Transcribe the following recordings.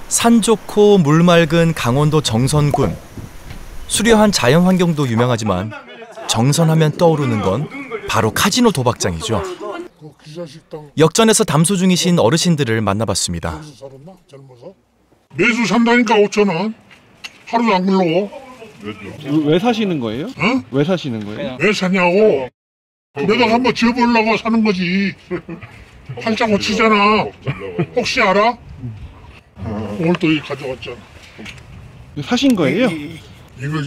산 좋고 물 맑은 강원도 정선군. 수려한 자연 환경도 유명하지만 정선하면 떠오르는 건 바로 카지노 도박장이죠. 역전에서 담소 중이신 어르신들을 만나봤습니다. 매주 산다니까 5,000원. 하루도 안 굴러. 왜 사시는 거예요? 어? 왜 사시는 거예요? 왜 사냐고. 내가 한번 지어보려고 사는 거지. 팔자고 치잖아. 혹시 알아? 오늘 또 이거 가져왔잖아. 사신 거예요? 이거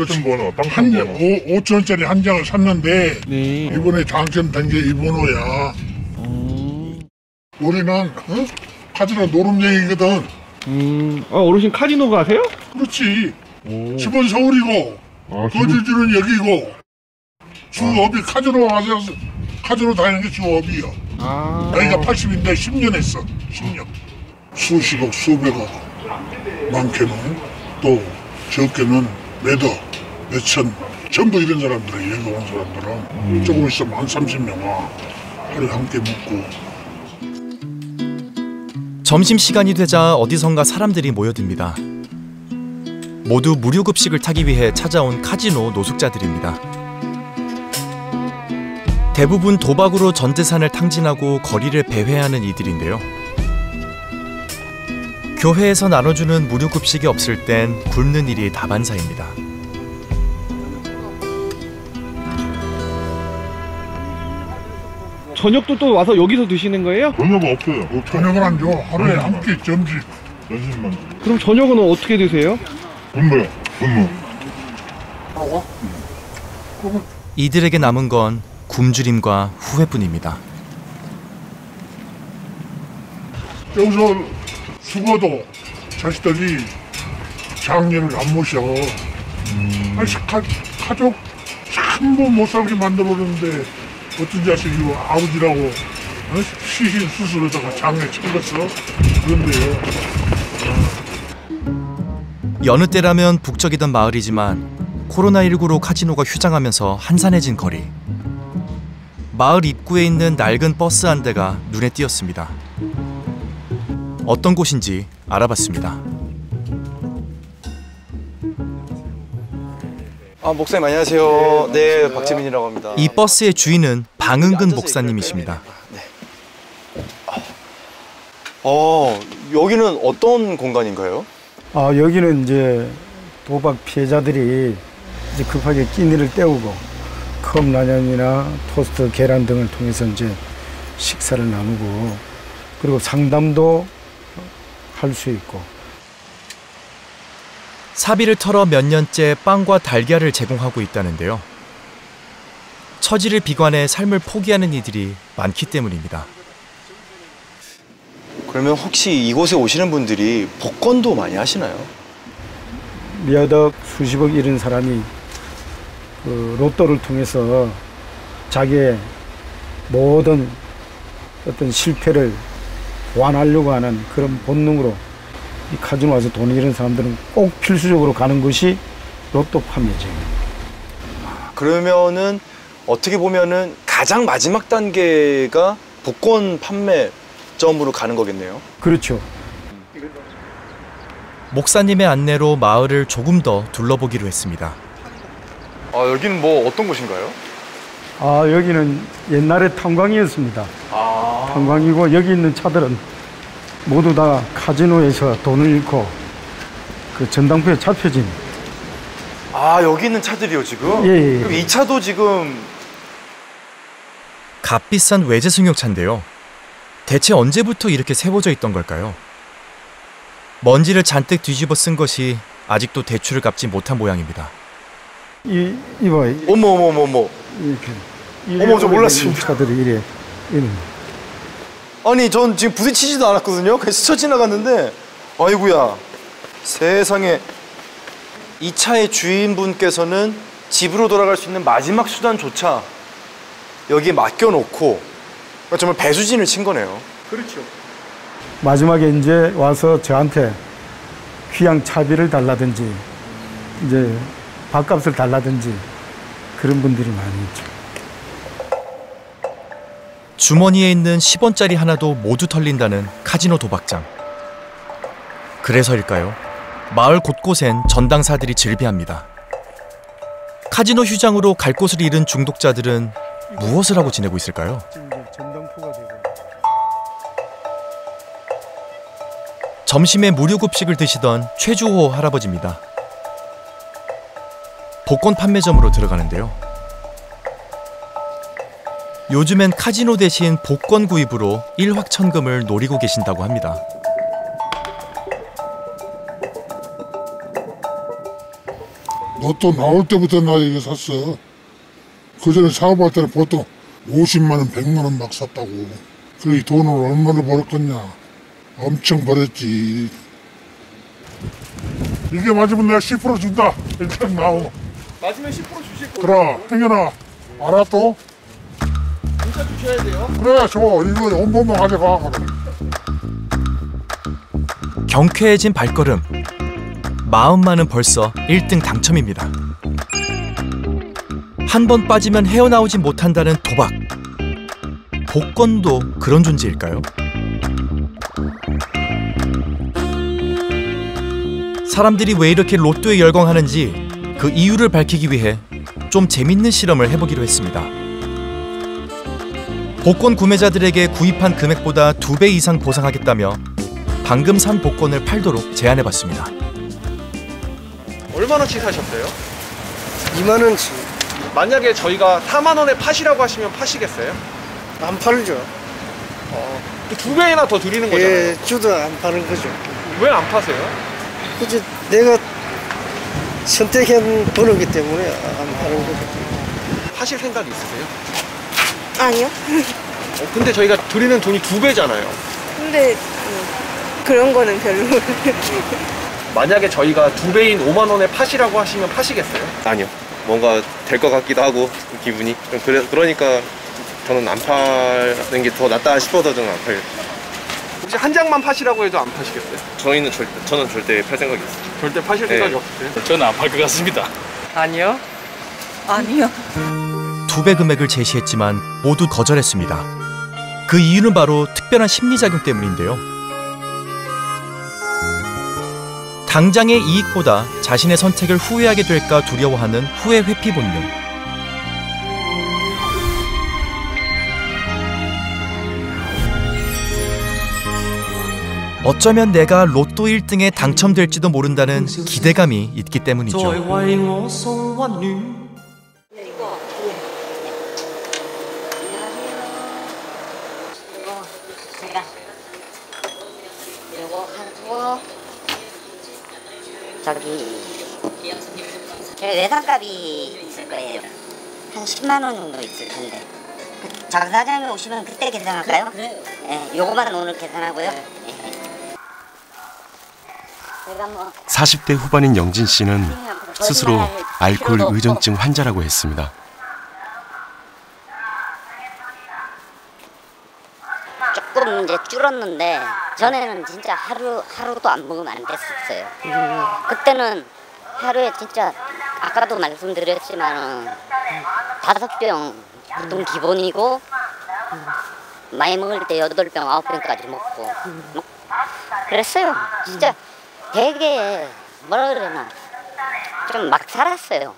지금 5,000원짜리 한 장을 샀는데 네. 이번에 당첨된 게 이 번호야. 우리는 카지노 노름쟁이거든. 어르신 카지노 가세요? 그렇지. 집은 서울이고 거주지는 여기고 주업이 카지노 가서 카지노 다니는 게 주업이야. 나이가 80인데 10년 했어. 10년. 수십억 수백억 많게는 또 적게는 몇억 몇천 전부 이런 사람들이 여기 온 사람들은 조금 있으면 한 30명 와. 하루에 함께 묵고. 점심시간이 되자 어디선가 사람들이 모여듭니다. 모두 무료급식을 타기 위해 찾아온 카지노 노숙자들입니다. 대부분 도박으로 전 재산을 탕진하고 거리를 배회하는 이들인데요. 교회에서 나눠주는 무료급식이 없을 땐 굶는 일이 다반사입니다. 저녁도 또 와서 여기서 드시는 거예요? 저녁은 없어요. 저녁은 안 줘. 하루에 한 끼 점심. 점심만. 그럼 저녁은 어떻게 드세요? 근무. 이들에게 남은 건 굶주림과 후회뿐입니다. 여기서 죽어도 자식들이 장례를 안 모셔. 가족 한 번 못 살게 만들어버렸는데 어떤 자식이 아버지라고 시신 수술에다가 장례 챙겼어. 그런데요. 여느 때라면 북적이던 마을이지만 코로나19로 카지노가 휴장하면서 한산해진 거리. 마을 입구에 있는 낡은 버스 한 대가 눈에 띄었습니다. 어떤 곳인지 알아봤습니다. 목사님 안녕하세요. 네, 박재민이라고 합니다. 이 버스의 주인은 방은근 목사님이십니다. 네. 여기는 어떤 공간인가요? 여기는 이제 도박 피해자들이 이제 급하게 끼니를 때우고 컵라면이나 토스트, 계란 등을 통해서 이제 식사를 나누고 그리고 상담도 할 수 있고. 사비를 털어 몇 년째 빵과 달걀을 제공하고 있다는데요. 처지를 비관해 삶을 포기하는 이들이 많기 때문입니다. 그러면 혹시 이곳에 오시는 분들이 복권도 많이 하시나요? 몇 억, 수십억 잃은 사람이 그 로또를 통해서 자기의 모든 어떤 실패를 완화하려고 하는 그런 본능으로 이 카지노 와서 돈 잃은 사람들은 꼭 필수적으로 가는 것이 로또 판매죠. 그러면은 어떻게 보면은 가장 마지막 단계가 복권 판매점으로 가는 거겠네요. 그렇죠. 목사님의 안내로 마을을 조금 더 둘러보기로 했습니다. 여기는 뭐 어떤 곳인가요? 여기는 옛날에 탄광이었습니다. 탄광이고 여기 있는 차들은 모두 다 카지노에서 돈을 잃고 그 전당포에 잡혀진. 여기 있는 차들이요 지금? 예. 그럼 이 차도 지금 값비싼 외제 승용차인데요. 대체 언제부터 이렇게 세워져 있던 걸까요? 먼지를 잔뜩 뒤집어 쓴 것이 아직도 대출을 갚지 못한 모양입니다. 이봐. 어머. 이렇게. 어머, 저 몰랐습니다. 차들이 이래. 아니 전 지금 부딪히지도 않았거든요. 그냥 스쳐 지나갔는데 아이고야 세상에. 이 차의 주인분께서는 집으로 돌아갈 수 있는 마지막 수단조차 여기에 맡겨놓고 정말 배수진을 친 거네요. 그렇죠. 마지막에 이제 와서 저한테 귀양 차비를 달라든지 이제 밥값을 달라든지 그런 분들이 많이 있죠. 주머니에 있는 10원짜리 하나도 모두 털린다는 카지노 도박장. 그래서일까요? 마을 곳곳엔 전당사들이 즐비합니다. 카지노 휴장으로 갈 곳을 잃은 중독자들은 무엇을 하고 지내고 있을까요? 전당포가 되고. 점심에 무료급식을 드시던 최주호 할아버지입니다. 복권 판매점으로 들어가는데요. 요즘엔 카지노 대신 복권 구입으로 일확천금을 노리고 계신다고 합니다. 로또 나올 때부터 나 이거 샀어. 그 전에 사업할 때는 보통 50만 원, 100만 원 막 샀다고. 그 돈을 얼마나 벌었겠냐. 엄청 벌었지. 이게 맞으면 내가 10% 준다. 일단 나오. 맞으면 10% 주실 거예요? 그래, 행여나 알았어? 진짜 주셔야 돼요? 그래, 줘. 이거 온몸만 가져가. 그래. 경쾌해진 발걸음. 마음만은 벌써 1등 당첨입니다. 한 번 빠지면 헤어나오지 못한다는 도박. 복권도 그런 존재일까요? 사람들이 왜 이렇게 로또에 열광하는지 그 이유를 밝히기 위해 좀 재밌는 실험을 해보기로 했습니다. 복권 구매자들에게 구입한 금액보다 2배 이상 보상하겠다며 방금 산 복권을 팔도록 제안해봤습니다. 얼마나치 사셨어요? 2만 원치. 만약에 저희가 4만 원에 파시라고 하시면 파시겠어요? 안 팔죠. 그 2배나 더 드리는 거잖아요. 예, 주도 안 파는 거죠. 왜 안 파세요? 그치, 내가 선택한 번호기 때문에 안 파는 거죠. 파실 생각 있으세요? 아니요. 근데 저희가 드리는 돈이 2배잖아요. 근데 그런 거는 별로. 만약에 저희가 2배인 5만 원에 파시라고 하시면 파시겠어요? 아니요. 뭔가 될 것 같기도 하고 기분이 좀 그러니까 저는 안 파는 게 더 낫다 싶어서 저는 안 팔겠어요. 혹시 한 장만 파시라고 해도 안 파시겠어요? 저는 절대 팔 생각이 없어요. 절대 파실 네. 생각이 없으세요? 저는 안 팔 것 같습니다. 아니요. 아니요. 2배 금액을 제시했지만 모두 거절했습니다. 그 이유는 바로 특별한 심리작용 때문인데요. 당장의 이익보다 자신의 선택을 후회하게 될까 두려워하는 후회 회피 본능. 어쩌면 내가 로또 1등에 당첨될지도 모른다는 기대감이 있기 때문이죠. 저기 외상값이 있을 거예요. 한 10만 원 정도 있을 텐데. 장 사장님 오시면 그때 계산할까요? 네, 요거만 오늘 계산하고요. 네. 제가 뭐 40대 후반인 영진 씨는 스스로 알코올 의존증 환자라고 했습니다. 조금 이제 줄었는데 전에는 진짜 하루도 안 먹으면 안 됐었어요. 그때는 하루에 진짜 아까도 말씀드렸지만 5병 보통 기본이고 많이 먹을 때 8병, 9병까지 먹고 그랬어요. 진짜 되게 뭐라 그러나 좀 막 살았어요.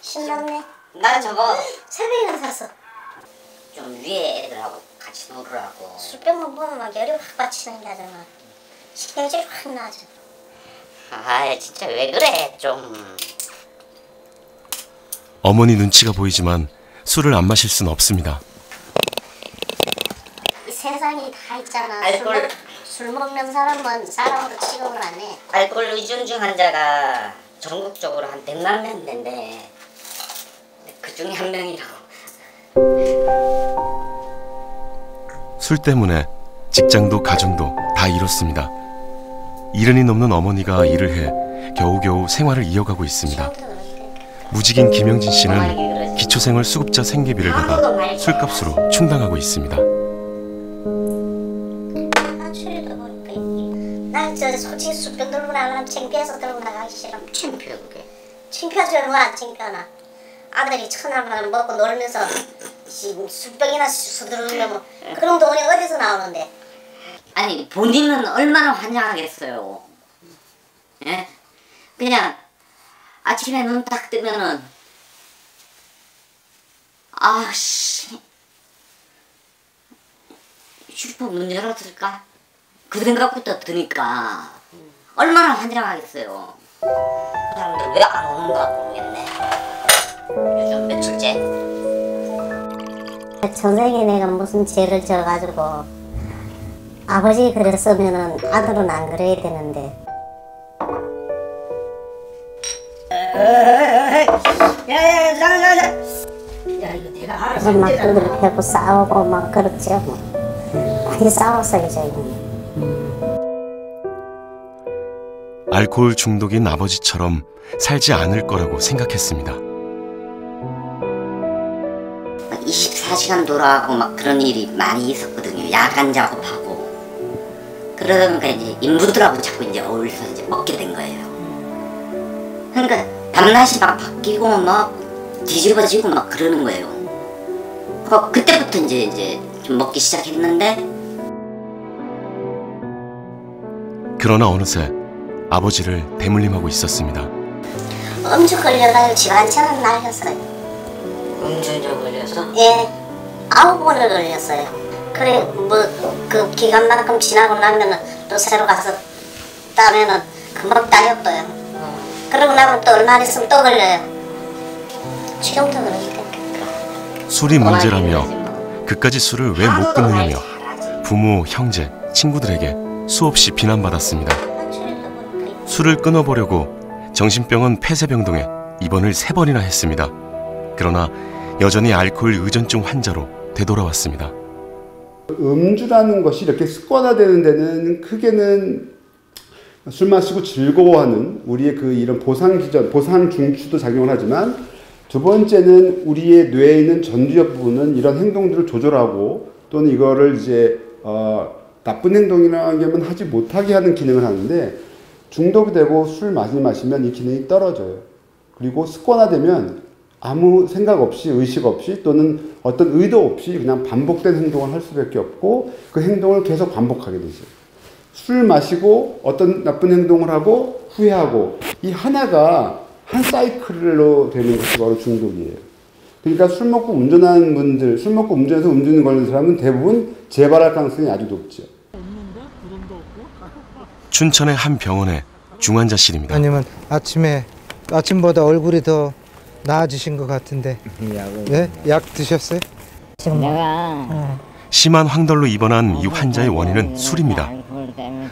신났네. 난 저거 3병이나 샀어. 좀 위에 애들하고 같이 놀으라고. 술병만 보면 막 열이 확 받치는 게 하잖아. 식경질이 확 나죠. 아 진짜 왜 그래 좀. 어머니 눈치가 보이지만 술을 안 마실 수는 없습니다. 이 세상이 다 있잖아. 알코올. 술 먹는 사람은 사람으로 취급을 안 해. 알코올 의존증 환자가 전국적으로 한 100만 명 된대. 그 중에 한 명이라고. 술 때문에 직장도 가정도 다 잃었습니다. 70이 넘는 어머니가 일을 해 겨우겨우 생활을 이어가고 있습니다. 무직인 김영진 씨는 기초생활 수급자 생계비를 받아 술값으로 충당하고 있습니다. 난 저 솔직히 술병 들고 나가면 창피해서 들고 나가기 싫어. 창피해 그게. 창피하지 왜 안 창피하나. 아들이 천하만 먹고 놀면서 술병이나 수두르면 뭐 그런 돈이 어디서 나오는데. 아니 본인은 얼마나 환장하겠어요. 예? 그냥 아침에 눈 딱 뜨면은 아씨 슈퍼 문 열어둘까? 그 생각부터 드니까 얼마나 환장하겠어요. 사람들 왜 안 오는가 모르겠네. 요즘 며칠째. 전생에 내가 무슨 죄를 져가지고 아버지 그랬으면은 아들은 안 그래야 되는데. 그래서 막 두들 패고 싸우고 막 그렇죠. 많이 싸웠어요 저희는. 알코올 중독인 아버지처럼 살지 않을 거라고 생각했습니다. 24시간 돌아가고 막 그런 일이 많이 있었거든요. 야간 작업하고. 그러다 보니까 이제 인부들하고 자꾸 이제 어울려서 이제 먹게 된 거예요. 그러니까 밤낮이 막 바뀌고 막 뒤집어지고 막 그러는 거예요. 그때부터 이제 좀 먹기 시작했는데. 그러나 어느새 아버지를 대물림하고 있었습니다. 음주 걸려가지고 집안처럼 날렸어요. 음주운전 걸려서? 예, 9번을 걸렸어요. 그래 뭐 그 기간만큼 지나고 나면은 또 새로 가서 따면은 금방 따였어요. 그러고 나면 또 얼마 안 있으면 또 걸려요. 지금도 그러니까. 술이 문제라며 그까지 술을 왜 못 끊느냐며 부모, 형제, 친구들에게 수없이 비난받았습니다. 술을 끊어보려고 정신병원 폐쇄병동에 입원을 3번이나 했습니다. 그러나 여전히 알코올 의존증 환자로 되돌아왔습니다. 음주라는 것이 이렇게 습관화되는 데는 크게는 술 마시고 즐거워하는 우리의 그 이런 보상 중추도 작용을 하지만, 두 번째는 우리의 뇌에 있는 전두엽 부분은 이런 행동들을 조절하고 또는 이거를 이제 나쁜 행동이라면 하지 못하게 하는 기능을 하는데, 중독이 되고 술 많이 마시면 이 기능이 떨어져요. 그리고 습관화되면 아무 생각 없이, 의식 없이 또는 어떤 의도 없이 그냥 반복된 행동을 할 수밖에 없고, 그 행동을 계속 반복하게 되죠. 술 마시고 어떤 나쁜 행동을 하고 후회하고, 이 하나가 한 사이클로 되는 것이 바로 중독이에요. 그러니까 술 먹고 운전하는 분들, 술 먹고 운전해서 음주 걸리는 사람은 대부분 재발할 가능성이 아주 높죠. 춘천의 한 병원의 중환자실입니다. 아니면 아침보다 얼굴이 더 나아지신 것 같은데. 네? 약 드셨어요? 지금 내가 심한 황달로 입원한 이 환자의 원인은 술입니다.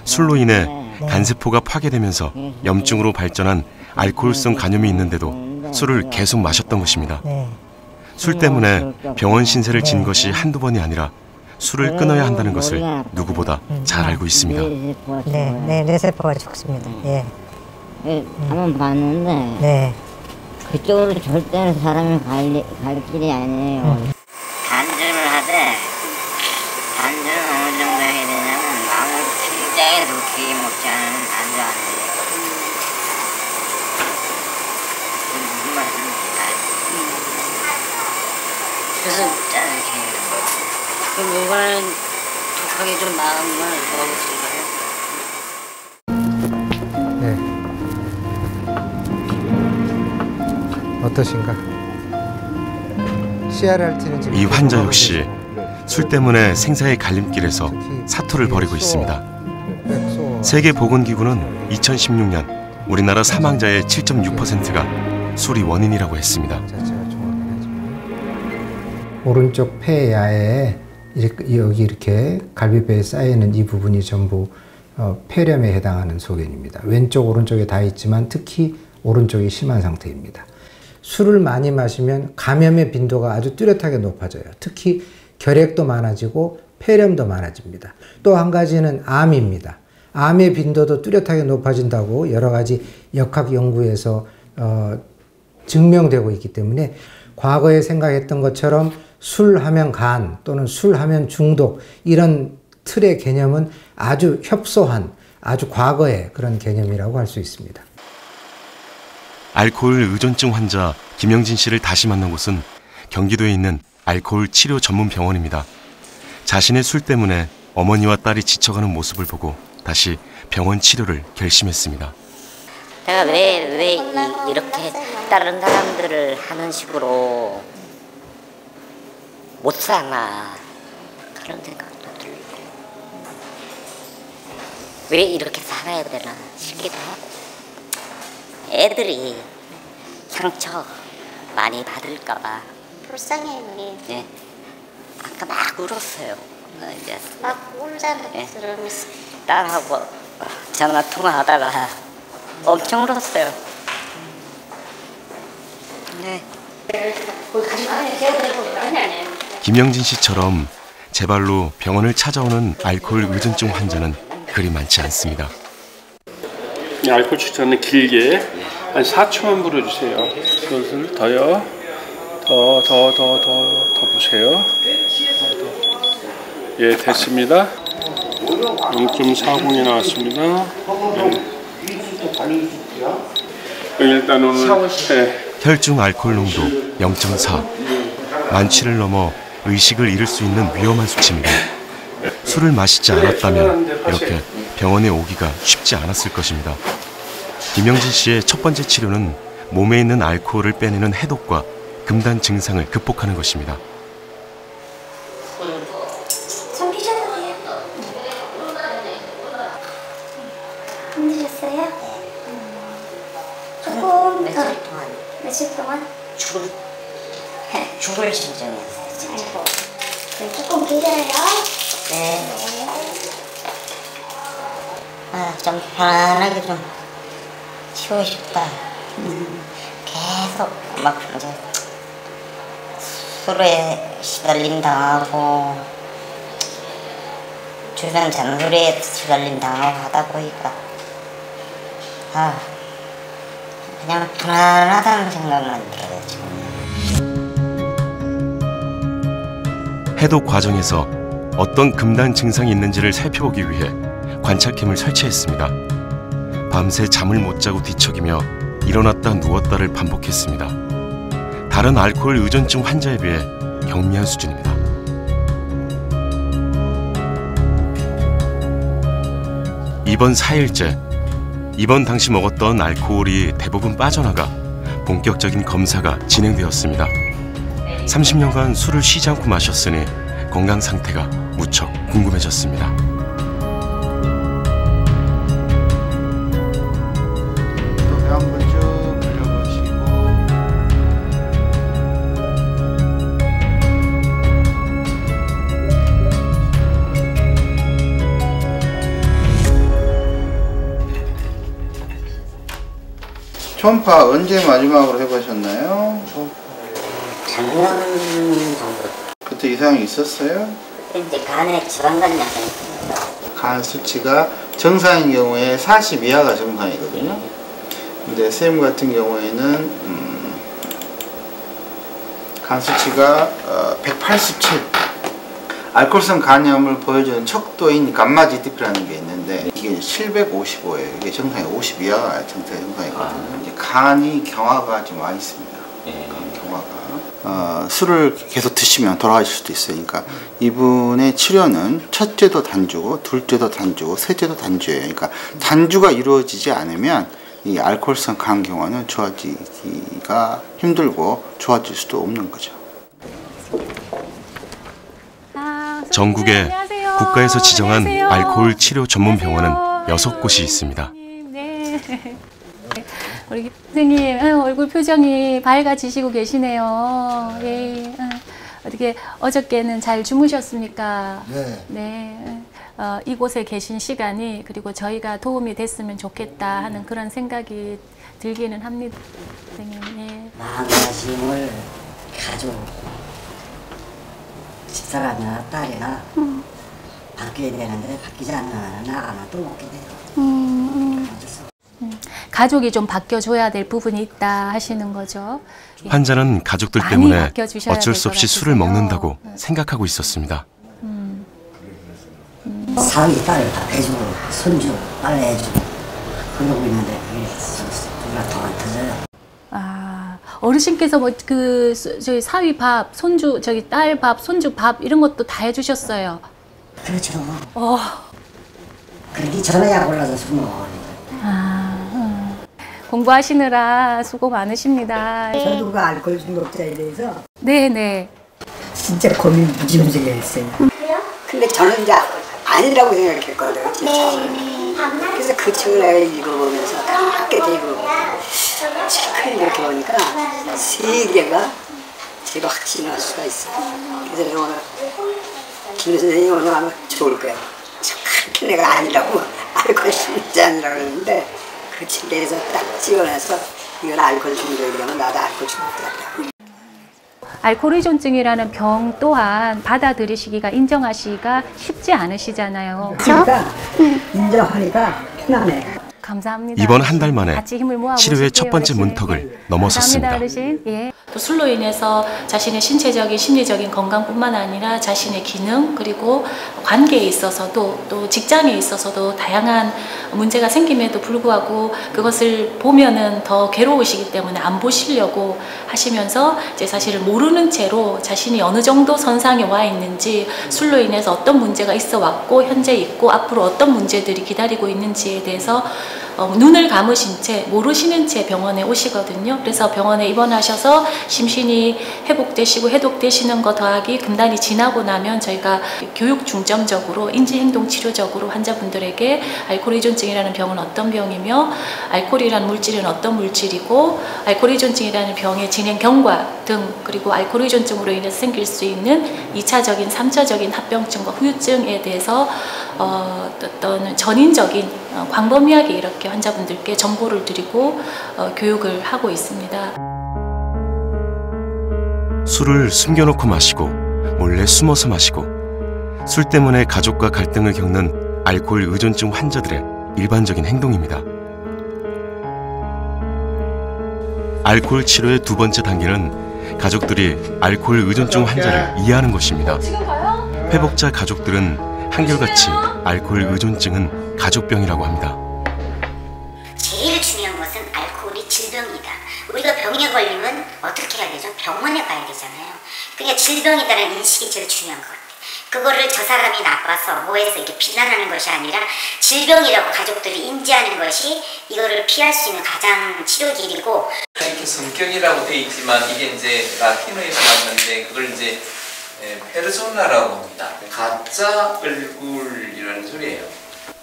술로 인해 간세포가 파괴되면서 염증으로 발전한 알코올성 간염이 있는데도 술을 계속 마셨던 것입니다. 술 때문에 병원 신세를 진 것이 한두 번이 아니라 술을 끊어야 한다는 것을 누구보다 잘 알고 있습니다. 네, 뇌세포가 죽습니다. 예. 한번 봤는데 네. 그쪽으로 절대로 사람이 갈 길이 아니에요. 간절을 하되, 간절은 어느 정도 해야 되냐면 아무리 굉장히 높게 먹지 않으면 간절 안 돼요. 무슨 말인지 알죠? 그래서 이렇게 해요. 그럼 이번에는 독하게 좀 마음을 먹어보실까요? 네. 어떠신가? CRRT는 지금 이 환자 역시 술 때문에 생사의 갈림길에서 사투를 벌이고 있습니다. 세계보건기구는 2016년 우리나라 사망자의 7.6%가 술이 원인이라고 했습니다. 오른쪽 폐야에 여기 이렇게 갈비뼈에 쌓여있는 이 부분이 전부 폐렴에 해당하는 소견입니다. 왼쪽 오른쪽에 다 있지만 특히 오른쪽이 심한 상태입니다. 술을 많이 마시면 감염의 빈도가 아주 뚜렷하게 높아져요. 특히 결핵도 많아지고 폐렴도 많아집니다. 또 한 가지는 암입니다. 암의 빈도도 뚜렷하게 높아진다고 여러 가지 역학 연구에서 증명되고 있기 때문에 과거에 생각했던 것처럼 술하면 간 또는 술하면 중독, 이런 틀의 개념은 아주 협소한, 아주 과거의 그런 개념이라고 할 수 있습니다. 알코올 의존증 환자 김영진 씨를 다시 만난 곳은 경기도에 있는 알코올 치료 전문 병원입니다. 자신의 술 때문에 어머니와 딸이 지쳐가는 모습을 보고 다시 병원 치료를 결심했습니다. 내가 왜 이렇게 다른 사람들을 하는 식으로 못 사나 그런 생각도 들고 왜 이렇게 살아야 되나 싶기도 하고 애들이 상처 많이 받을까봐 불쌍해 그게. 네. 아까 막 울었어요. 이제 막 울잖아. 네. 그러면서. 딸하고 전화 통화하다가 엄청 울었어요. 네. 김영진 씨처럼 제 발로 병원을 찾아오는 알코올 의존증 환자는 그리 많지 않습니다. 알코올 추천은 길게 한 4초만 불어주세요. 그것을 더요. 더 보세요. 예, 됐습니다. 0.40이 나왔습니다. 네. 일단 오늘 혈중 알코올 농도 0.4. 만취를 넘어 의식을 잃을 수 있는 위험한 수치입니다. 술을 마시지 않았다면 이렇게 병원에 오기가 쉽지 않았을 것입니다. 김영진 씨의 첫 번째 치료는 몸에 있는 알코올을 빼내는 해독과 금단 증상을 극복하는 것입니다. 손 피셔도 돼요. 힘드셨어요? 조금 더. 며칠 동안? 죽을 심정이었어요. 아이고. 조금 기다려요. 네. 좀 편안하게 좀 쉬고 싶다. 계속 막 이제 술에 시달림 당하고 주변 잔소리에 시달림 당하고 하다 보니까 그냥 편안하다는 생각만 들어요 지금. 해독 과정에서 어떤 금단 증상이 있는지를 살펴보기 위해 관찰캠을 설치했습니다. 밤새 잠을 못 자고 뒤척이며 일어났다 누웠다를 반복했습니다. 다른 알코올 의존증 환자에 비해 경미한 수준입니다. 입원 4일째, 입원 당시 먹었던 알코올이 대부분 빠져나가 본격적인 검사가 진행되었습니다. 30년간 술을 쉬지 않고 마셨으니 건강 상태가 무척 궁금해졌습니다. 초음파 언제 마지막으로 해보셨나요? 작년 정도. 그때 이상이 있었어요? 이제 간에 지방간이 있습니다. 간 수치가 정상인 경우에 40 이하가 정상이거든요. 근데 선생님 같은 경우에는 간 수치가 187. 알코올성 간염을 보여주는 척도인 감마GDP라는 게 있는데 이게 755예요. 이게 정상이 50 이하가 정상이거든요. 이제 간이 경화가 좀 많이 있습니다. 경화가. 술을 계속 드시면 돌아가실 수도 있어요. 그러니까 이분의 치료는 첫째도 단주고 둘째도 단주고 셋째도 단주예요. 그러니까 단주가 이루어지지 않으면 이 알코올성 간 경화는 좋아지기가 힘들고 좋아질 수도 없는 거죠. 전국에 국가에서 지정한 알코올 치료 전문 병원은 6곳이 있습니다. 네. 우리 선생님 얼굴 표정이 밝아지시고 계시네요. 예. 어떻게 어저께는 잘 주무셨습니까? 네. 네. 이곳에 계신 시간이 그리고 저희가 도움이 됐으면 좋겠다 하는 그런 생각이 들기는 합니다. 선생님. 예. 마음가짐을 가지고 집사람이나 딸이나 바뀌어야 되는데 바뀌지 않는 나가면 또 먹게 돼요. 가족이 좀 바뀌어줘야 될 부분이 있다 하시는 거죠. 환자는 가족들 때문에 어쩔 수 없이 술을 먹는다고 생각하고 있었습니다. 사위 딸 다 해주고 손주 빨래 해주고 그러고 있는데 누가 더 안 터져요. 어르신께서 뭐 저희 사위 밥, 손주 딸 밥, 손주 밥 이런 것도 다 해주셨어요. 그렇죠. 그렇게 전화약 올라서 술 먹어. 공부하시느라 수고 많으십니다. 저도 그 알코올 중독자에 대해서 네네. 진짜 고민 무지무지하게 했어요. 근데 저는 이제 아니라고 생각했거든요. 진짜. 그래서 그 책을 내가 읽어보면서 다 깨닫게 되고 책 이렇게 보니까 세계가 제가 확신할 수가 있어요. 그래서 오늘 김 선생님 오늘 아마 좋을 거예요. 그렇게 내가 아니라고 알코올 중독자라고 그러는데 그 책에서 딱 찍어내서 이건 알코올 중독이라면 나도 알코올 중독자다. 알코올 의존증이라는 병 또한 받아들이시기가 인정하시기가 쉽지 않으시잖아요. 그러니까 인정하니까 편하네. 감사합니다. 이번 한 달 만에 같이 힘을 모아 치료의 보실게요, 첫 번째 어르신. 문턱을 넘어섰습니다. 감사합니다, 어르신. 예. 또 술로 인해서 자신의 신체적인 심리적인 건강뿐만 아니라 자신의 기능 그리고 관계에 있어서도 또 직장에 있어서도 다양한 문제가 생김에도 불구하고 그것을 보면은 더 괴로우시기 때문에 안 보시려고 하시면서 이제 사실은 모르는 채로 자신이 어느 정도 선상에 와 있는지 술로 인해서 어떤 문제가 있어 왔고 현재 있고 앞으로 어떤 문제들이 기다리고 있는지에 대해서 눈을 감으신 채 모르시는 채 병원에 오시거든요. 그래서 병원에 입원하셔서 심신이 회복되시고 해독되시는 거 더하기 금단이 지나고 나면 저희가 교육 중점적으로 인지행동치료적으로 환자분들에게 알코올 의존증이라는 병은 어떤 병이며 알코올이라는 물질은 어떤 물질이고 알코올 의존증이라는 병의 진행 경과 등 그리고 알코올 의존증으로 인해서 생길 수 있는 2차적인 3차적인 합병증과 후유증에 대해서 어떤 전인적인 광범위하게 이렇게 환자분들께 정보를 드리고 교육을 하고 있습니다. 술을 숨겨놓고 마시고 몰래 숨어서 마시고 술 때문에 가족과 갈등을 겪는 알코올 의존증 환자들의 일반적인 행동입니다. 알코올 치료의 두 번째 단계는 가족들이 알코올 의존증 환자를 이해하는 것입니다. 회복자 가족들은 한결같이 알코올 의존증은 가족병이라고 합니다. 제일 중요한 것은 알코올이 질병이다. 우리가 병에 걸리면 어떻게 해야 되죠? 병원에 가야 되잖아요. 그러니까 질병이다라는 인식이 제일 중요한 것 같아요. 그거를 저 사람이 나빠서 뭐해서 이렇게 비난하는 것이 아니라 질병이라고 가족들이 인지하는 것이 이거를 피할 수 있는 가장 치료 길이고. 이렇게 성격이라고 돼 있지만 이게 이제 라틴어에서 왔는데 그걸 이제 페르소나라고 합니다. 가짜 얼굴이라는 소리예요.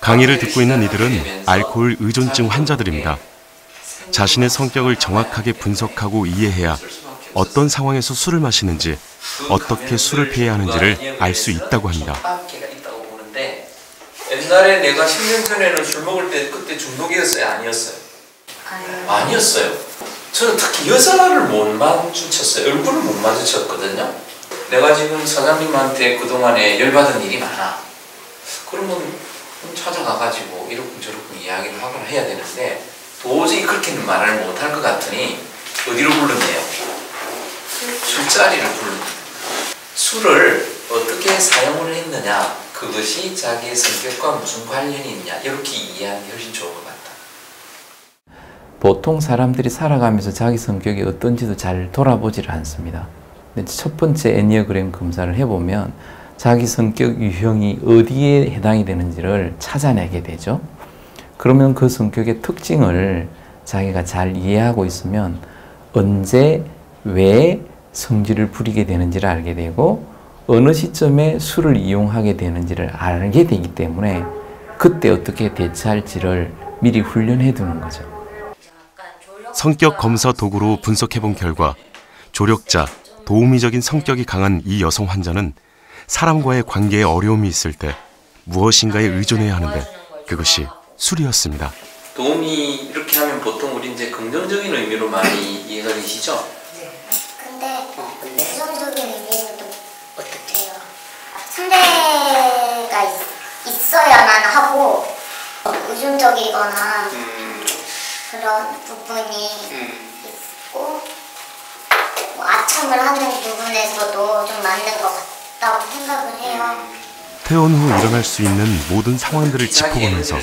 강의를 듣고 있는 이들은 알코올 의존증 환자들입니다. 자신의 성격을 정확하게 분석하고 이해해야 어떤 상황에서 술을 마시는지, 어떻게 술을 피해야 하는지를 알 수 있다고 합니다. 옛날에 내가 10년 전에는 술 먹을 때 그때 중독이었어요? 아니었어요? 아니었어요. 저는 특히 여자를 못 마주쳤어요. 얼굴을 못 마주쳤거든요. 내가 지금 사장님한테 그동안에 열받은 일이 많아. 그러면 찾아가가지고 이렇게 저렇게 이야기를 하거나 해야 되는데 도저히 그렇게는 말을 못할 것 같으니 어디로 불렀네요? 술자리를 불릅니다. 술을 어떻게 사용을 했느냐, 그것이 자기의 성격과 무슨 관련이 있냐, 이렇게 이해하는 게 훨씬 좋은 것 같다. 보통 사람들이 살아가면서 자기 성격이 어떤지도 잘 돌아보지를 않습니다. 근데 첫 번째 애니어그램 검사를 해보면 자기 성격 유형이 어디에 해당이 되는지를 찾아내게 되죠. 그러면 그 성격의 특징을 자기가 잘 이해하고 있으면 언제 왜 성질을 부리게 되는지를 알게 되고 어느 시점에 술을 이용하게 되는지를 알게 되기 때문에 그때 어떻게 대처할지를 미리 훈련해 두는 거죠. 성격 검사 도구로 분석해본 결과 조력자, 도우미적인 성격이 강한 이 여성 환자는 사람과의 관계에 어려움이 있을 때 무엇인가에 의존해야 하는데 그것이 술이었습니다. 도움이 이렇게 하면 보통 우리 이제 긍정적인 의미로 많이 이해가 되시죠? 근데 부정적인 의미는 또 어떻게 해요? 상대가 있어야만 하고 의존적이거나 그런 부분이 있고 뭐 아첨을 하는 부분에서도 좀 맞는 것 같다고 생각을 해요. 퇴원 후 일어날 수 있는 모든 상황들을 짚어보면서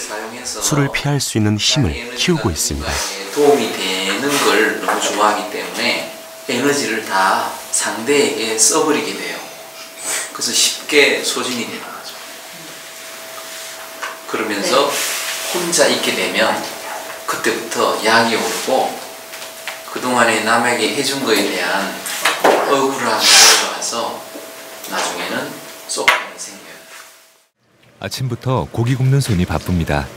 술을 피할 수 있는 힘을 키우고 있습니다. 도움이 되는 걸 너무 좋아하기 때문에 에너지를 다 상대에게 써버리게 돼요. 그래서 쉽게 소진이 되는 거죠. 그러면서 혼자 있게 되면 그때부터 약이 오르고 그동안에 남에게 해준 거에 대한 억울함이 올라와서 나중에는 속병이 생겨요. 아침부터 고기 굽는 손이 바쁩니다.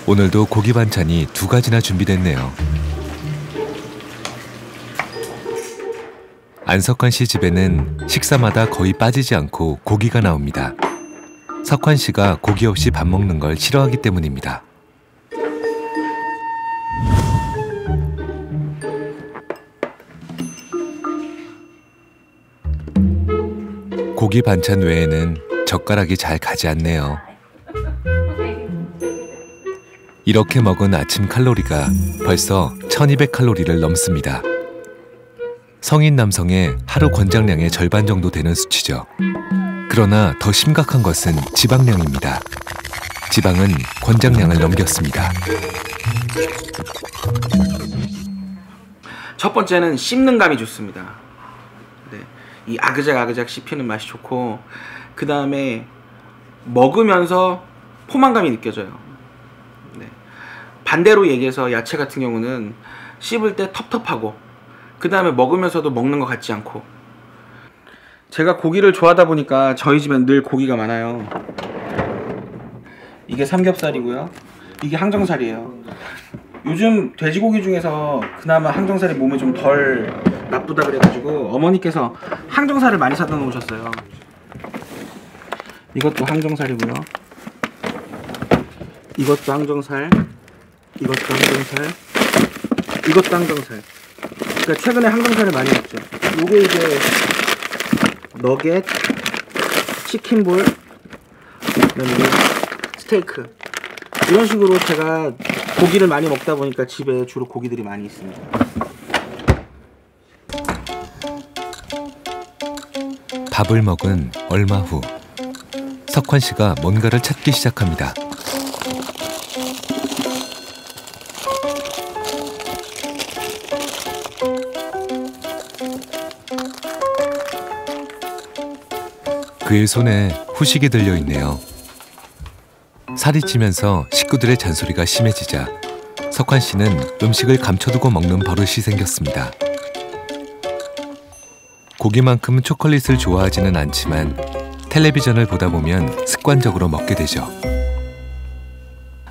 오늘도 고기 반찬이 2가지나 준비됐네요. 안석환 씨 집에는 식사마다 거의 빠지지 않고 고기가 나옵니다. 석환 씨가 고기 없이 밥 먹는 걸 싫어하기 때문입니다. 고기 반찬 외에는 젓가락이 잘 가지 않네요. 이렇게 먹은 아침 칼로리가 벌써 1200칼로리를 넘습니다. 성인 남성의 하루 권장량의 절반 정도 되는 수치죠. 그러나 더 심각한 것은 지방량입니다. 지방은 권장량을 넘겼습니다. 첫 번째는 씹는 감이 좋습니다. 네, 이 아그작 씹히는 맛이 좋고, 그 다음에 먹으면서 포만감이 느껴져요. 네. 반대로 얘기해서 야채 같은 경우는 씹을 때 텁텁하고, 그 다음에 먹으면서도 먹는 것 같지 않고. 제가 고기를 좋아하다 보니까 저희 집엔 늘 고기가 많아요. 이게 삼겹살이고요. 이게 항정살이에요. 요즘 돼지고기 중에서 그나마 항정살이 몸에 좀 덜 나쁘다 그래가지고 어머니께서 항정살을 많이 사다 놓으셨어요. 이것도 항정살이고요. 이것도 항정살. 이것도 항정살. 이것도 항정살. 그러니까 최근에 항정살을 많이 먹죠. 요게 이제 너겟, 치킨볼, 그다음에 스테이크, 이런 식으로 제가 고기를 많이 먹다 보니까 집에 주로 고기들이 많이 있습니다. 밥을 먹은 얼마 후 석환 씨가 뭔가를 찾기 시작합니다. 그의 손에 후식이 들려있네요. 살이 찌면서 식구들의 잔소리가 심해지자 석환 씨는 음식을 감춰두고 먹는 버릇이 생겼습니다. 고기만큼 초콜릿을 좋아하지는 않지만 텔레비전을 보다 보면 습관적으로 먹게 되죠.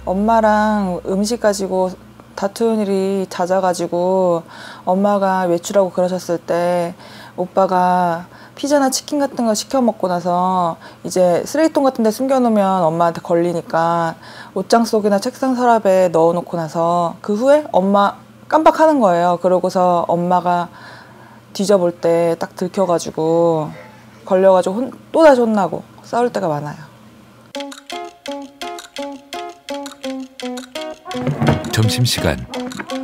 엄마랑 음식 가지고 다투는 일이 잦아가지고 엄마가 외출하고 그러셨을 때 오빠가 피자나 치킨 같은 거 시켜 먹고 나서 이제 쓰레기통 같은 데 숨겨놓으면 엄마한테 걸리니까 옷장 속이나 책상 서랍에 넣어놓고 나서 그 후에 엄마 깜빡하는 거예요. 그러고서 엄마가 뒤져볼 때 딱 들켜가지고 걸려가지고 또다시 혼나고 싸울 때가 많아요. 점심시간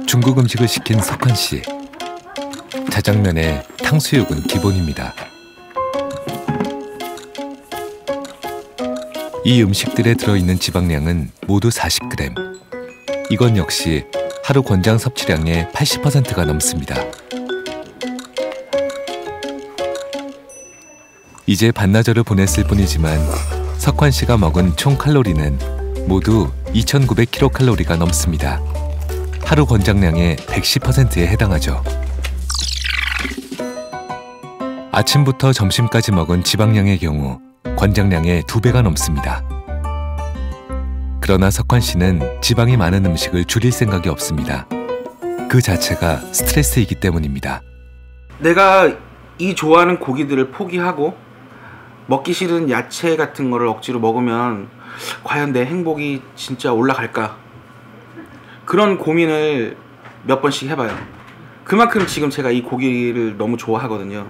중국 음식을 시킨 석환 씨. 자장면에 탕수육은 기본입니다. 이 음식들에 들어있는 지방량은 모두 40g. 이건 역시 하루 권장 섭취량의 80%가 넘습니다. 이제 반나절을 보냈을 뿐이지만 석환 씨가 먹은 총 칼로리는 모두 2,900kcal 넘습니다. 하루 권장량의 110%에 해당하죠. 아침부터 점심까지 먹은 지방량의 경우 권장량의 2배가 넘습니다. 그러나 석환 씨는 지방이 많은 음식을 줄일 생각이 없습니다. 그 자체가 스트레스이기 때문입니다. 내가 이 좋아하는 고기들을 포기하고 먹기 싫은 야채 같은 거를 억지로 먹으면 과연 내 행복이 진짜 올라갈까? 그런 고민을 몇 번씩 해봐요. 그만큼 지금 제가 이 고기를 너무 좋아하거든요.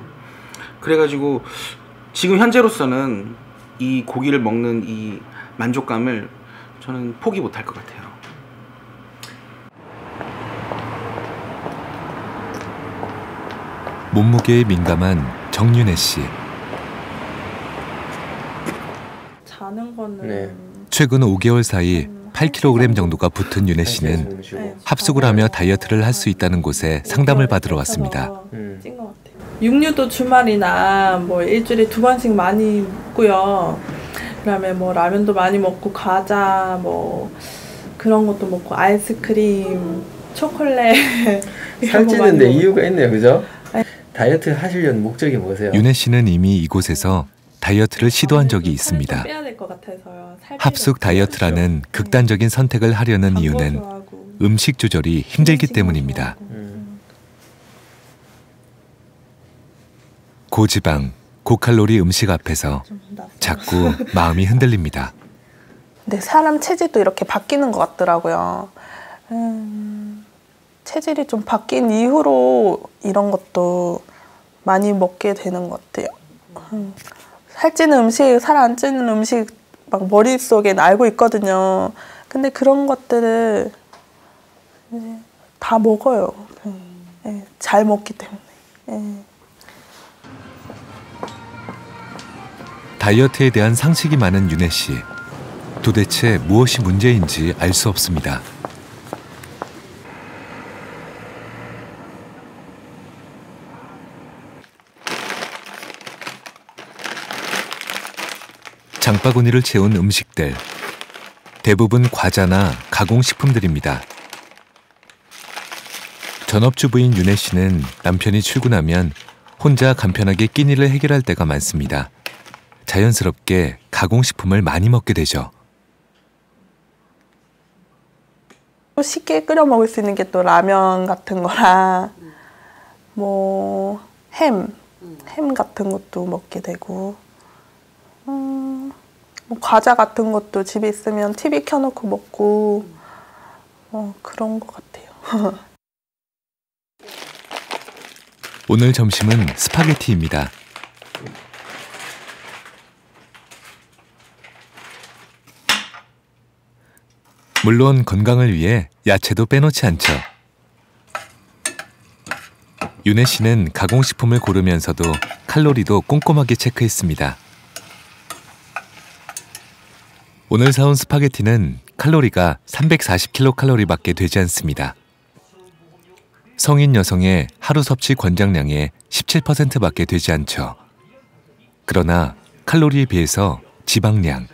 그래가지고 지금 현재로서는 이 고기를 먹는 이 만족감을 저는 포기 못할 것 같아요. 몸무게에 민감한 정윤혜 씨. 자는 거는 최근 5개월 사이 8kg 정도가 붙은 윤혜 씨는 합숙을 하며 다이어트를 할 수 있다는 곳에 상담을 받으러 왔습니다. 육류도 주말이나 뭐 일주일에 2번씩 많이 먹고요. 그다음에 뭐 라면도 많이 먹고 과자 뭐 그런 것도 먹고 아이스크림, 초콜릿 살찌는데 이유가 있네요, 그죠? 다이어트 하시려는 목적이 뭐세요? 윤혜 씨는 이미 이곳에서 다이어트를 시도한 적이 있습니다. 빼야 될 것 같아서요. 합숙 다이어트라는 극단적인 선택을 하려는 이유는 음식 조절이 힘들기 때문입니다. 고지방, 고칼로리 음식 앞에서 자꾸 마음이 흔들립니다. 근데 사람 체질도 이렇게 바뀌는 것 같더라고요. 체질이 좀 바뀐 이후로 이런 것도 많이 먹게 되는 것 같아요. 살찌는 음식, 살 안 찌는 음식 막 머릿속엔 알고 있거든요. 근데 그런 것들을 다 먹어요. 네, 잘 먹기 때문에. 네. 다이어트에 대한 상식이 많은 윤혜 씨. 도대체 무엇이 문제인지 알 수 없습니다. 장바구니를 채운 음식들. 대부분 과자나 가공식품들입니다. 전업주부인 윤혜 씨는 남편이 출근하면 혼자 간편하게 끼니를 해결할 때가 많습니다. 자연스럽게 가공식품을 많이 먹게 되죠. 쉽게 끓여 먹을 수 있는 게 또 라면 같은 거랑 뭐 햄 같은 것도 먹게 되고 뭐 과자 같은 것도 집에 있으면 TV 켜놓고 먹고 그런 것 같아요. 오늘 점심은 스파게티입니다. 물론 건강을 위해 야채도 빼놓지 않죠. 윤혜 씨는 가공식품을 고르면서도 칼로리도 꼼꼼하게 체크했습니다. 오늘 사온 스파게티는 칼로리가 340kcal 밖에 되지 않습니다. 성인 여성의 하루 섭취 권장량의 17%밖에 되지 않죠. 그러나 칼로리에 비해서 지방량,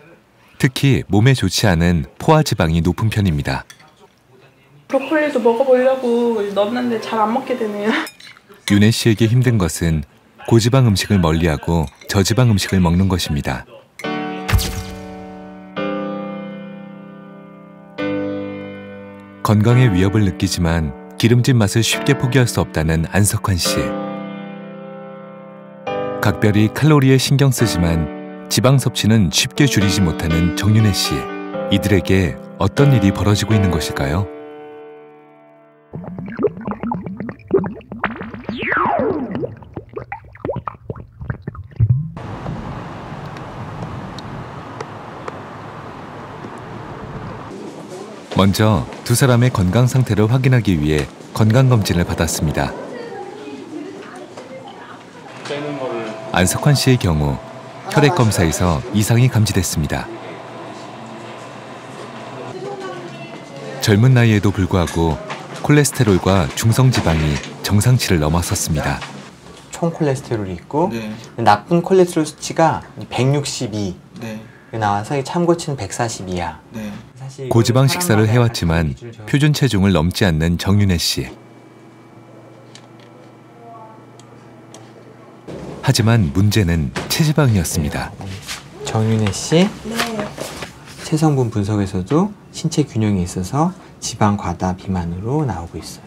특히 몸에 좋지 않은 포화지방이 높은 편입니다. 브로콜리도 먹어보려고 넣었는데 잘 안 먹게 되네요. 윤혜 씨에게 힘든 것은 고지방 음식을 멀리하고 저지방 음식을 먹는 것입니다. 건강에 위협을 느끼지만 기름진 맛을 쉽게 포기할 수 없다는 안석환 씨. 각별히 칼로리에 신경 쓰지만 지방 섭취는 쉽게 줄이지 못하는 정윤혜 씨. 이들에게 어떤 일이 벌어지고 있는 것일까요? 먼저 두 사람의 건강 상태를 확인하기 위해 건강검진을 받았습니다. 안석환 씨의 경우 혈액 검사에서 이상이 감지됐습니다. 젊은 나이에도 불구하고 콜레스테롤과 중성지방이 정상치를 넘어섰습니다. 총 콜레스테롤이 있고 나쁜 콜레스테롤 수치가 162 나와서 참고치는 140이야. 고지방 식사를 해왔지만 표준 체중을 넘지 않는 정윤혜 씨. 하지만 문제는 체지방이었습니다. 정윤혜 씨, 체성분 분석에서도 신체 균형에 있어서 지방 과다 비만으로 나오고 있어요.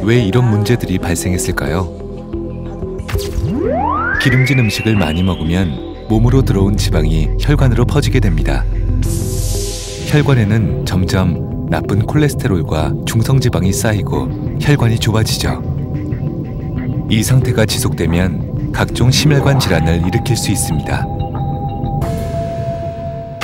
왜 이런 문제들이 발생했을까요? 기름진 음식을 많이 먹으면 몸으로 들어온 지방이 혈관으로 퍼지게 됩니다. 혈관에는 점점 나쁜 콜레스테롤과 중성지방이 쌓이고 혈관이 좁아지죠. 이 상태가 지속되면 각종 심혈관 질환을 일으킬 수 있습니다.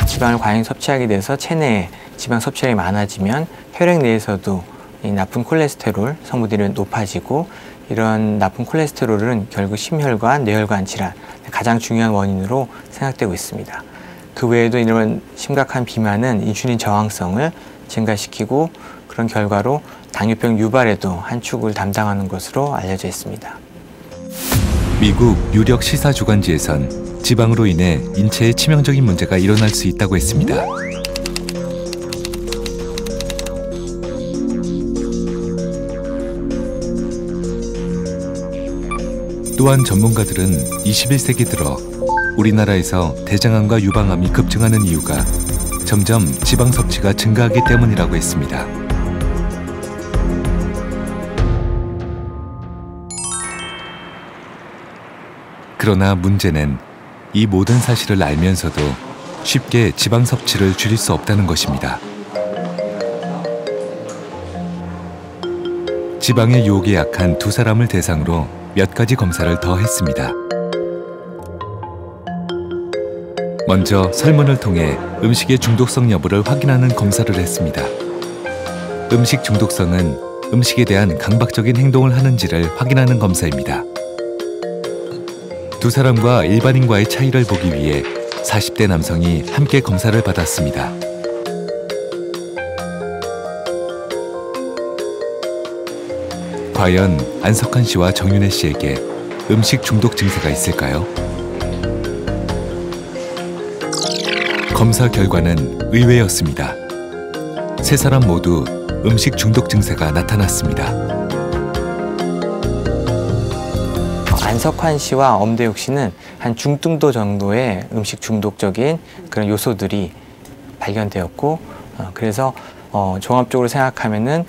지방을 과잉 섭취하게 돼서 체내에 지방 섭취량이 많아지면 혈액 내에서도 이 나쁜 콜레스테롤 성분들이 높아지고 이런 나쁜 콜레스테롤은 결국 심혈관, 뇌혈관 질환 가장 중요한 원인으로 생각되고 있습니다. 그 외에도 이런 심각한 비만은 인슐린 저항성을 증가시키고 그런 결과로 당뇨병 유발에도 한 축을 담당하는 것으로 알려져 있습니다. 미국 유력 시사 주간지에선 지방으로 인해 인체에 치명적인 문제가 일어날 수 있다고 했습니다. 또한 전문가들은 21세기 들어 우리나라에서 대장암과 유방암이 급증하는 이유가 점점 지방 섭취가 증가하기 때문이라고 했습니다. 그러나 문제는 이 모든 사실을 알면서도 쉽게 지방 섭취를 줄일 수 없다는 것입니다. 지방의 유혹에 약한 두 사람을 대상으로 몇 가지 검사를 더 했습니다. 먼저 설문을 통해 음식의 중독성 여부를 확인하는 검사를 했습니다. 음식 중독성은 음식에 대한 강박적인 행동을 하는지를 확인하는 검사입니다. 두 사람과 일반인과의 차이를 보기 위해 40대 남성이 함께 검사를 받았습니다. 과연 안석환 씨와 정윤혜 씨에게 음식 중독 증세가 있을까요? 검사 결과는 의외였습니다. 세 사람 모두 음식 중독 증세가 나타났습니다. 안석환 씨와 엄대욱 씨는 한 중등도 정도의 음식 중독적인 그런 요소들이 발견되었고, 그래서 종합적으로 생각하면은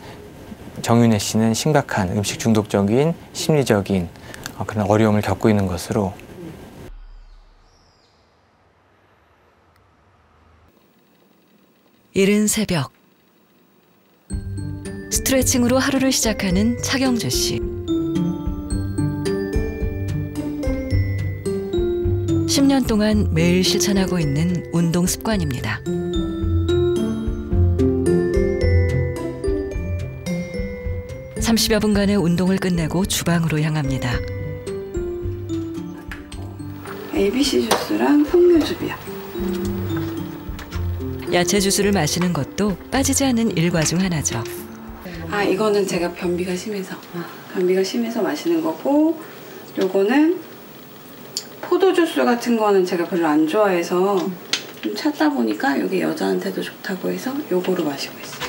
정윤혜 씨는 심각한 음식 중독적인 심리적인 그런 어려움을 겪고 있는 것으로. 이른 새벽 스트레칭으로 하루를 시작하는 차경주 씨. 10년 동안 매일 실천하고 있는 운동 습관입니다. (30여) 분간의 운동을 끝내고 주방으로 향합니다. ABC 주스랑 석류즙이요. 야채 주스를 마시는 것도 빠지지 않는 일과 중 하나죠. 이거는 제가 변비가 심해서 마시는 거고, 요거는 포도 주스 같은 거는 제가 별로 안 좋아해서 좀 찾다 보니까 이게 여자한테도 좋다고 해서 요거로 마시고 있어요.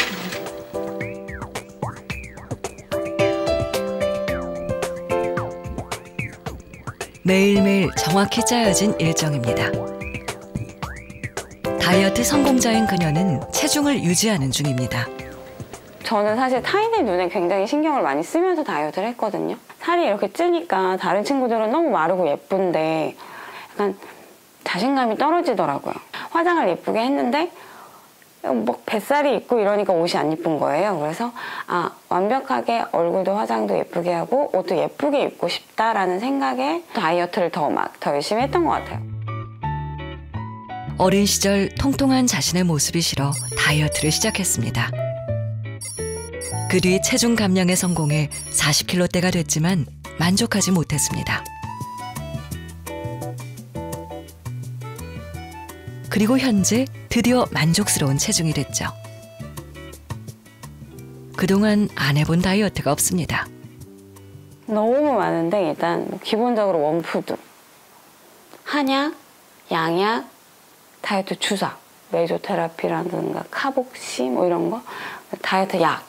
매일매일 정확히 짜여진 일정입니다. 다이어트 성공자인 그녀는 체중을 유지하는 중입니다. 저는 사실 타인의 눈에 굉장히 신경을 많이 쓰면서 다이어트를 했거든요. 살이 이렇게 찌니까 다른 친구들은 너무 마르고 예쁜데 약간 자신감이 떨어지더라고요. 화장을 예쁘게 했는데 뭐 뱃살이 있고 이러니까 옷이 안 예쁜 거예요. 그래서 완벽하게 얼굴도 화장도 예쁘게 하고 옷도 예쁘게 입고 싶다라는 생각에 다이어트를 더 열심히 했던 것 같아요. 어린 시절 통통한 자신의 모습이 싫어 다이어트를 시작했습니다. 그 뒤 체중 감량에 성공해 40kg대가 됐지만 만족하지 못했습니다. 그리고 현재 드디어 만족스러운 체중이 됐죠. 그동안 안 해본 다이어트가 없습니다. 너무 많은데 일단 기본적으로 원푸드, 한약, 양약, 다이어트 주사, 메조테라피라든가 카복시 뭐 이런 거, 다이어트 약,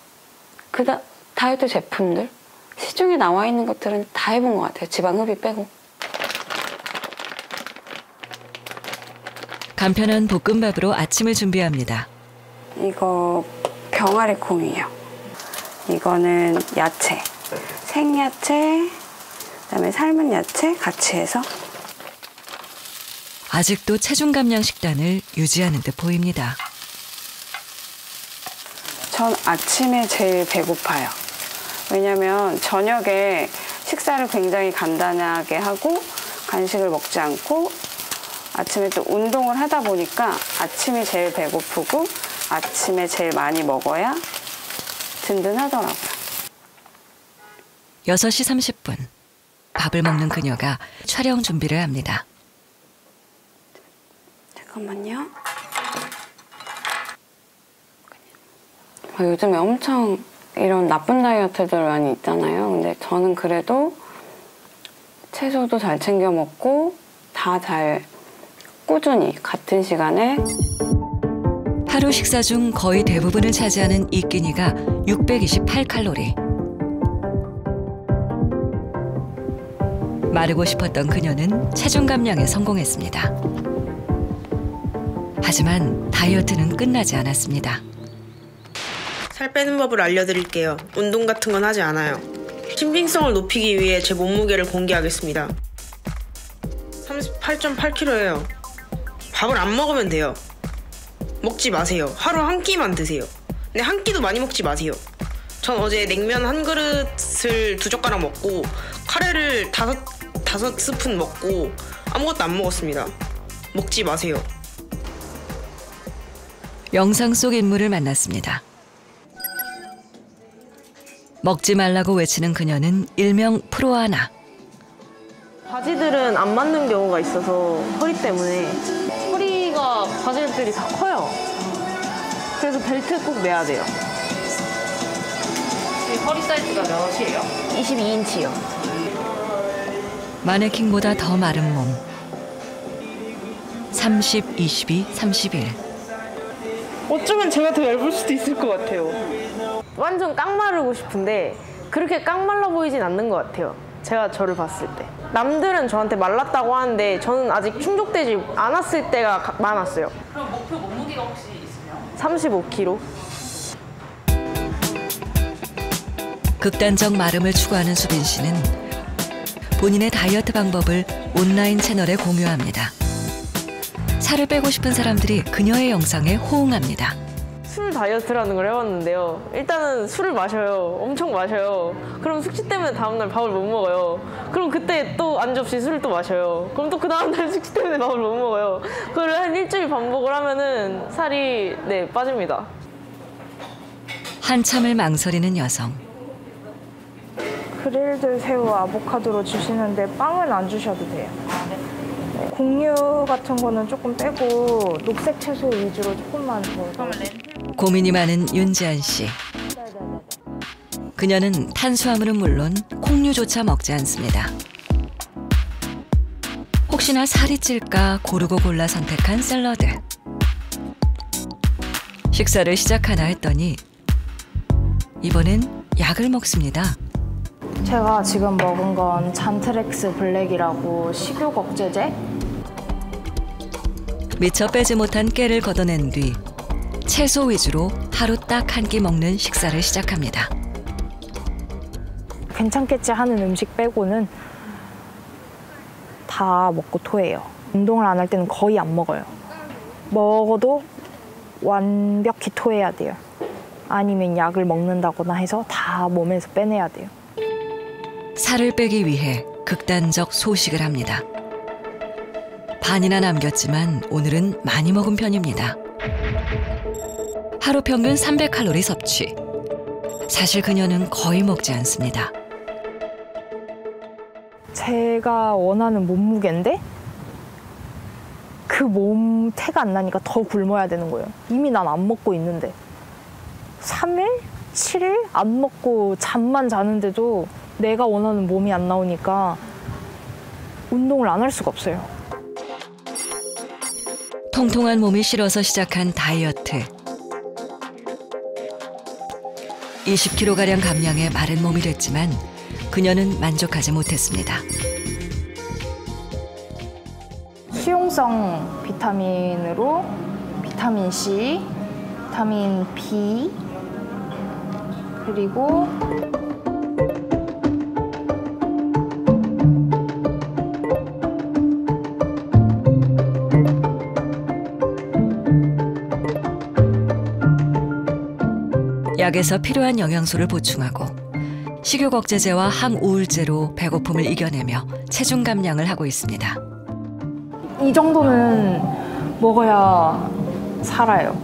다이어트 제품들, 시중에 나와 있는 것들은 다 해본 것 같아요. 지방 흡입 빼고. 간편한 볶음밥으로 아침을 준비합니다. 이거 병아리 콩이에요. 이거는 야채, 생야채, 그다음에 삶은 야채 같이 해서. 아직도 체중 감량 식단을 유지하는 듯 보입니다. 전 아침에 제일 배고파요. 왜냐면 저녁에 식사를 굉장히 간단하게 하고 간식을 먹지 않고 아침에 또 운동을 하다 보니까 아침이 제일 배고프고 아침에 제일 많이 먹어야 든든하더라고요. 6시 30분. 밥을 먹는 그녀가 촬영 준비를 합니다. 잠깐만요. 요즘에 엄청 이런 나쁜 다이어트들 많이 있잖아요. 근데 저는 그래도 채소도 잘 챙겨 먹고 다 잘 꾸준히 같은 시간에 하루 식사 중 거의 대부분을 차지하는 이 끼니가 628칼로리. 마르고 싶었던 그녀는 체중 감량에 성공했습니다. 하지만 다이어트는 끝나지 않았습니다. 살 빼는 법을 알려드릴게요. 운동 같은 건 하지 않아요. 신빙성을 높이기 위해 제 몸무게를 공개하겠습니다. 38.8kg예요. 밥을 안 먹으면 돼요. 먹지 마세요. 하루 한 끼만 드세요. 근데 한 끼도 많이 먹지 마세요. 전 어제 냉면 한 그릇을 2젓가락 먹고 카레를 5스푼 먹고 아무것도 안 먹었습니다. 먹지 마세요. 영상 속 인물을 만났습니다. 먹지 말라고 외치는 그녀는 일명 프로아나. 바지들은 안 맞는 경우가 있어서 허리 때문에 허리가 바지들이 다 커요. 그래서 벨트 꼭 매야 돼요. 허리 사이즈가 몇이에요? 22인치요. 마네킹보다 더 마른 몸. 30, 22, 31. 어쩌면 제가 더 얇을 수도 있을 것 같아요. 완전 깡마르고 싶은데 그렇게 깡말라 보이진 않는 것 같아요. 제가 저를 봤을 때. 남들은 저한테 말랐다고 하는데 저는 아직 충족되지 않았을 때가 많았어요. 그럼 목표 몸무게가 혹시 있으면? 35kg. 극단적 마름을 추구하는 수빈 씨는 본인의 다이어트 방법을 온라인 채널에 공유합니다. 살을 빼고 싶은 사람들이 그녀의 영상에 호응합니다. 술 다이어트라는 걸 해봤는데요. 일단은 술을 마셔요. 엄청 마셔요. 그럼 숙취 때문에 다음날 밥을 못 먹어요. 그럼 그때 또 안주없이 술을 또 마셔요. 그럼 또 그 다음날 숙취 때문에 밥을 못 먹어요. 그걸 한 일주일 반복을 하면은 살이 빠집니다. 한참을 망설이는 여성. 그릴드 새우 아보카도로 주시는데 빵은 안 주셔도 돼요. 곡류 같은 거는 조금 빼고 녹색 채소 위주로 조금만 더. 고민이 많은 윤지한 씨. 그녀는 탄수화물은 물론 콩류조차 먹지 않습니다. 혹시나 살이 찔까 고르고 골라 선택한 샐러드. 식사를 시작하나 했더니 이번엔 약을 먹습니다. 제가 지금 먹은 건 잔트렉스 블랙이라고 식욕 억제제. 미처 빼지 못한 깨를 걷어낸 뒤 채소 위주로 하루 딱 한 끼 먹는 식사를 시작합니다. 괜찮겠지 하는 음식 빼고는 다 먹고 토해요. 운동을 안 할 때는 거의 안 먹어요. 먹어도 완벽히 토해야 돼요. 아니면 약을 먹는다거나 해서 다 몸에서 빼내야 돼요. 살을 빼기 위해 극단적 소식을 합니다. 반이나 남겼지만 오늘은 많이 먹은 편입니다. 하루 평균 300칼로리 섭취. 사실 그녀는 거의 먹지 않습니다. 제가 원하는 몸무게인데 그 몸 태가 안 나니까 더 굶어야 되는 거예요. 이미 난 안 먹고 있는데 3일? 7일? 안 먹고 잠만 자는데도 내가 원하는 몸이 안 나오니까 운동을 안 할 수가 없어요. 통통한 몸이 싫어서 시작한 다이어트. 20kg가량 감량해 마른 몸이 됐지만 그녀는 만족하지 못했습니다. 수용성 비타민으로 비타민 C, 비타민 B, 그리고 약에서 필요한 영양소를 보충하고 식욕 억제제와 항우울제로 배고픔을 이겨내며 체중 감량을 하고 있습니다. 이 정도는 먹어야 살아요.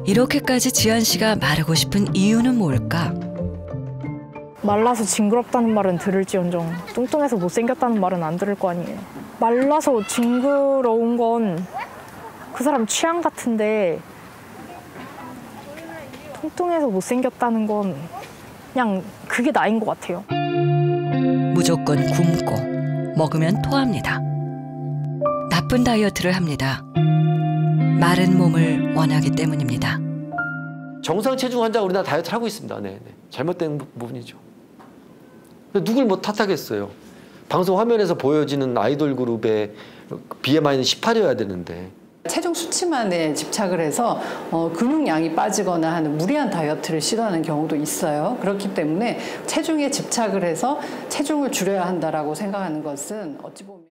이렇게까지 지한 씨가 마르고 싶은 이유는 뭘까? 말라서 징그럽다는 말은 들을지언정 뚱뚱해서 못생겼다는 말은 안 들을 거 아니에요. 말라서 징그러운 건 그 사람 취향 같은데 뚱뚱해서 못생겼다는 건 그냥 그게 나인 것 같아요. 무조건 굶고 먹으면 토합니다. 예쁜 다이어트를 합니다. 마른 몸을 원하기 때문입니다. 정상 체중 환자 우리나라 다이어트를 하고 있습니다. 네. 잘못된 부분이죠. 누굴 뭐 탓하겠어요. 방송 화면에서 보여지는 아이돌 그룹의 BMI는 18이어야 되는데. 체중 수치만에 집착을 해서 근육량이 빠지거나 하는 무리한 다이어트를 시도하는 경우도 있어요. 그렇기 때문에 체중에 집착을 해서 체중을 줄여야 한다라고 생각하는 것은 어찌 보면